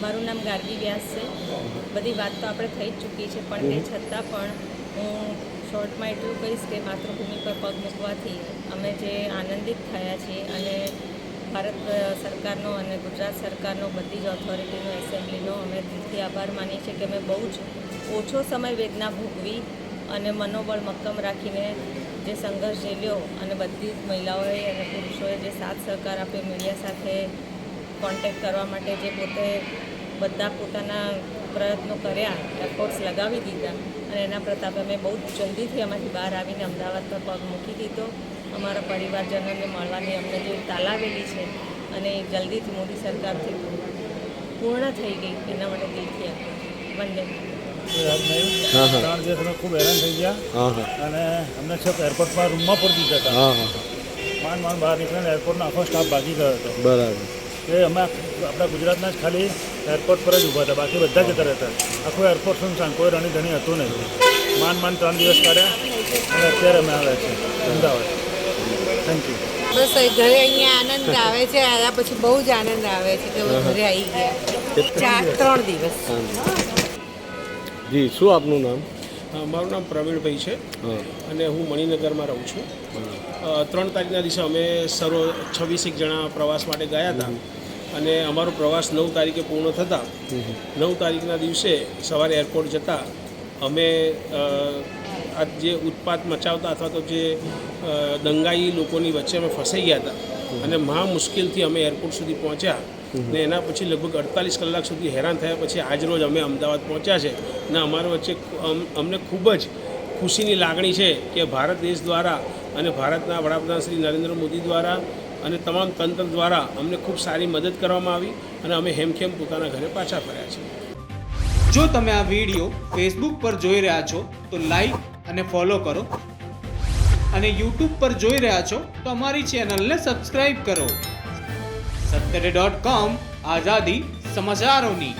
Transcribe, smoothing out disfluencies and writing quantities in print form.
મારું નામ ગાર્ગી વ્યાસ છે. બધી વાત તો આપણે થઈ જ ચૂકી છે, પણ તે છતાં પણ હું શોર્ટમાં એટલું કહીશ કે માતૃભૂમિ પર પગ મૂકવાથી અમે જે આનંદિત થયા છીએ અને ભારત સરકારનો અને ગુજરાત સરકારનો બધી જ ઓથોરિટીનો એસેમ્બલીનો અમે દિલથી આભાર માનીએ છીએ કે અમે બહુ જ ઓછો સમય વેદના ભોગવી અને મનોબળ મક્કમ રાખીને જે સંઘર્ષ ઝેલ્યો અને બધી જ મહિલાઓએ અને પુરુષોએ જે સાથ સહકાર આપ્યો, મીડિયા સાથે કોન્ટેક્ટ કરવા માટે જે પોતે બધા પોતાના પ્રયત્નો કર્યા, એફર્ટ્સ લગાવી દીધા અને એના પ્રતાપે અમે બહુ જલ્દીથી એમાંથી બહાર આવીને અમદાવાદ પર પગ મૂકી દીધો. અમારા પરિવારજનોને મળવાની અમને જે તાલાવેલી છે અને જલ્દીથી મોદી સરકારથી પૂર્ણ થઈ ગઈ એના માટે દિલથી વંદન. 3 દિવસ અમે ખૂબ હેરાન થઈ ગયા અને અમને છેક એરપોર્ટમાં રૂમમાં પડી દીધા હતા. માંડ બહાર નીકળીને એરપોર્ટનો આખો સ્ટાફ ભાગી ગયો હતો. બરાબર. એ અમે આપણા ગુજરાતના જ ખાલી એરપોર્ટ પર જ ઊભા હતા, બાકી બધા જતા રહેતા. આખું એરપોર્ટ સુનસાન, કોઈ રણી ધણી હતું નહીં. માંડ 3 દિવસ કાઢ્યા અને અત્યારે અમે આવ્યા છીએ અમદાવાદ. Thank you. બસ ઘરે અહીંયા આનંદ આવે છે. આવ્યા પછી બહુ જ આનંદ આવે છે કે ઘરે આવી ગયા. 3 દિવસ. જી, શું આપનું નામ? મારું નામ પ્રવીણભાઈ છે અને હું મણિનગરમાં રહું છું. 3 તારીખના દિવસે અમે 26 જણા પ્રવાસ માટે ગયા હતા અને અમારો પ્રવાસ 9 તારીખે પૂર્ણ થતાં 9 તારીખના દિવસે સવારે એરપોર્ટ જતાં અમે આ જે ઉત્પાત મચાવતા અથવા તો જે દંગાઈ લોકોની વચ્ચે અમે ફસાઈ ગયા હતા અને મહા મુશ્કેલથી અમે એરપોર્ટ સુધી પહોંચ્યા ને એના પછી લગભગ 48 કલાક સુધી હેરાન થયા પછી આજરોજ અમે અમદાવાદ પહોંચ્યા છે ને અમારા વચ્ચે અમને ખૂબ જ ખુશીની લાગણી છે કે ભારત દેશ દ્વારા અને ભારતના વડાપ્રધાન શ્રી નરેન્દ્ર મોદી દ્વારા અને તમામ તંત્ર દ્વારા અમને ખૂબ સારી મદદ કરવામાં આવી અને અમે હેમખેમ પોતાના ઘરે પાછા ફર્યા છીએ. જો તમે આ વિડીયો ફેસબુક પર જોઈ રહ્યા છો તો લાઈક અને ફોલો કરો અને યુટ્યુબ પર જોઈ રહ્યા છો તો અમારી ચેનલને સબસ્ક્રાઈબ કરો. સત્તરે.com આઝાદી સમાચારોની.